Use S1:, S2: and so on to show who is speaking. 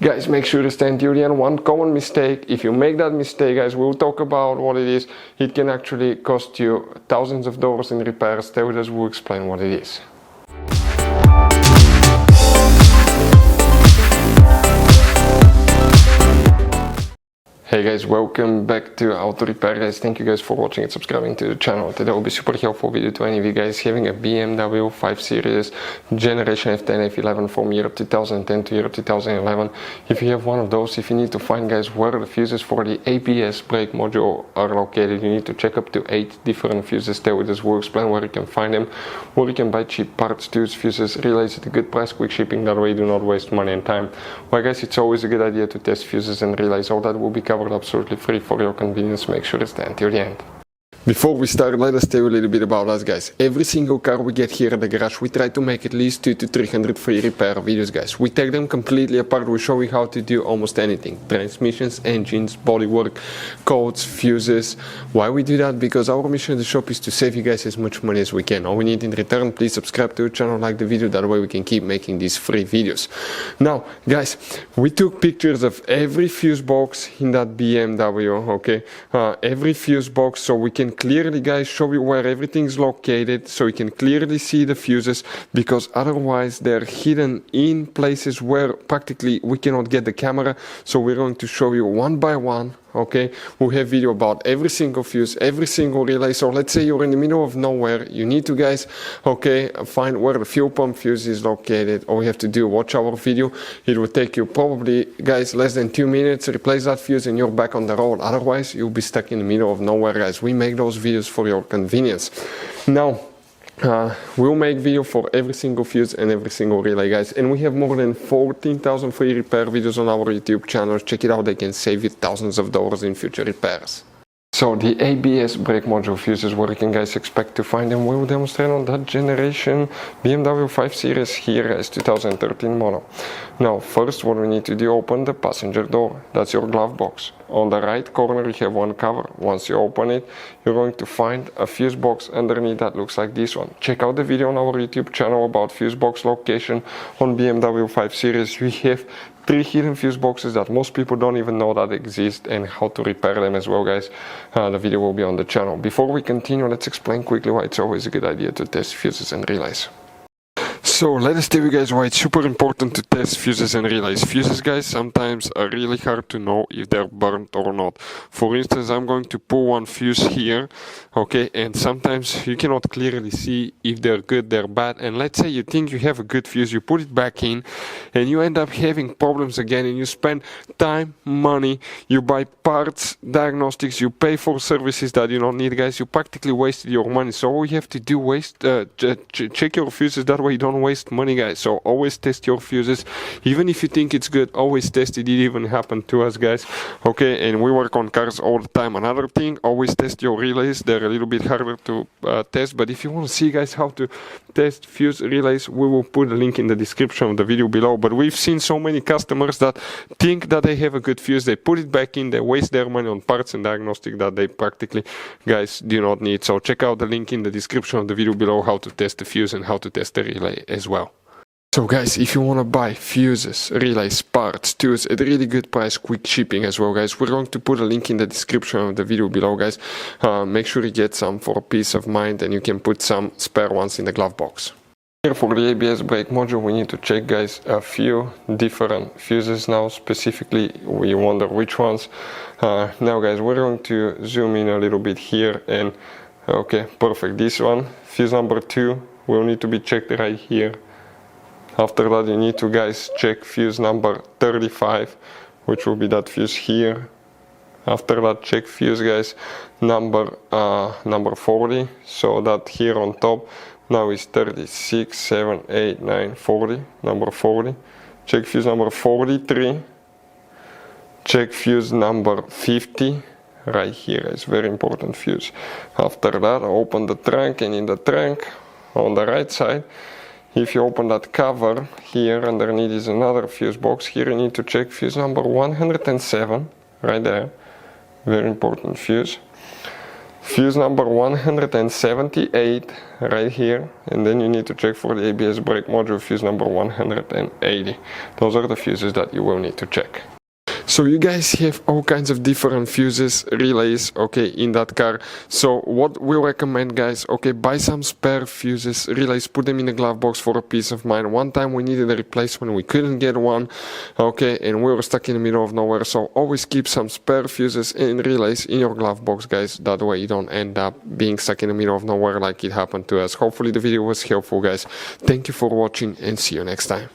S1: Guys, make sure to stay until the end. One common mistake, if you make that mistake, guys, we'll talk about what it is. It can actually cost you thousands of dollars in repairs. Stay with us, we'll explain what it is. Hey guys, welcome back to Auto Repair, guys. Thank you guys for watching and subscribing to the channel. Today will be super helpful video to any of you guys having a BMW 5 Series generation F10 F11 from year 2010 to year 2011. If you have one of those, if you need to find, guys, where the fuses for the ABS brake module are located, you need to check up to 8 different fuses. Stay with us, we'll explain where you can find them, where you can buy cheap parts, tools, fuses, relays at a good price, quick shipping, that way you do not waste money and time. Well guys, it's always a good idea to test fuses and relays. All that will be covered absolutely free for your convenience. Make sure to stay until the end. Before we start, let us tell you a little bit about us, guys. Every single car we get here at the garage, we try to make at least 200 to 300 free repair videos, guys. We take them completely apart. We show you how to do almost anything: transmissions, engines, bodywork, codes, fuses. Why we do that? Because our mission at the shop is to save you guys as much money as we can. All we need in return, please subscribe to the channel, like the video, that way we can keep making these free videos. Now, guys, we took pictures of every fuse box in that BMW, okay? Every fuse box, so we can clearly, guys, show you where everything's located, so you can clearly see the fuses, because otherwise they're hidden in places where practically we cannot get the camera. So we're going to show you one by one, okay? We'll have video about every single fuse, every single relay. So let's say you're in the middle of nowhere, you need to, guys, okay, find where the fuel pump fuse is located. All you have to do, watch our video. It will take you probably, guys, less than 2 minutes, replace that fuse and you're back on the road. Otherwise you'll be stuck in the middle of nowhere, guys. We make those videos for your convenience. Now, we'll make video for every single fuse and every single relay, guys, and we have more than 14,000 free repair videos on our YouTube channel. Check it out, they can save you thousands of dollars in future repairs. So the ABS brake module fuses, where you can, guys, expect to find them, we will demonstrate on that generation BMW 5 Series here as 2013 model. Now, first what we need to do, open the passenger door. That's your glove box. On the right corner you have one cover. Once you open it, you're going to find a fuse box underneath that looks like this one. Check out the video on our YouTube channel about fuse box location on BMW 5 Series. We have 3 hidden fuse boxes that most people don't even know that exist, and how to repair them as well, guys. The video will be on the channel. Before we continue, let's explain quickly why it's always a good idea to test fuses and relays. So let us tell you guys why it's super important to test fuses and relays. Fuses, guys, sometimes are really hard to know if they're burnt or not. For instance, I'm going to pull one fuse here, okay, and sometimes you cannot clearly see if they're good, they're bad. And let's say you think you have a good fuse, you put it back in and you end up having problems again, and you spend time, money, you buy parts, diagnostics, you pay for services that you don't need, guys. You practically wasted your money. So all you have to do, check your fuses, that way you don't waste money, guys. So always test your fuses, even if you think it's good. Always test it. It even happened to us, guys, okay? And we work on cars all the time. Another thing, always test your relays. They're a little bit harder to test, but if you want to see, guys, how to test fuse relays, we will put a link in the description of the video below. But we've seen so many customers that think that they have a good fuse, they put it back in, they waste their money on parts and diagnostic that they practically, guys, do not need. So check out the link in the description of the video below, how to test the fuse and how to test the relay as well. So guys, if you want to buy fuses, relays, parts, tools at a really good price, quick shipping as well, guys, we're going to put a link in the description of the video below, guys. Make sure you get some for peace of mind, and you can put some spare ones in the glove box. Here for the ABS brake module, we need to check, guys, a few different fuses. Now specifically we wonder which ones. Now guys, we're going to zoom in a little bit here, and okay, perfect, this one, fuse number 2, will need to be checked right here. After that you need to, guys, check fuse number 35, which will be that fuse here. After that, check fuse, guys, number 40, so that here on top now is 36, 7, 8, 9, 40, number 40. Check fuse number 43, check fuse number 50, right here, it's very important fuse. After that, open the trunk, and in the trunk on the right side, if you open that cover, here underneath is another fuse box. Here you need to check fuse number 107, right there, very important fuse. fuse number 178 right here, and then you need to check for the ABS brake module fuse number 180. Those are the fuses that you will need to check. So you guys have all kinds of different fuses, relays, okay, in that car. So what we recommend, guys, okay, buy some spare fuses, relays, put them in the glove box for a peace of mind. One time we needed a replacement, we couldn't get one, okay, and we were stuck in the middle of nowhere. So always keep some spare fuses and relays in your glove box, guys. That way you don't end up being stuck in the middle of nowhere like it happened to us. Hopefully the video was helpful, guys. Thank you for watching and see you next time.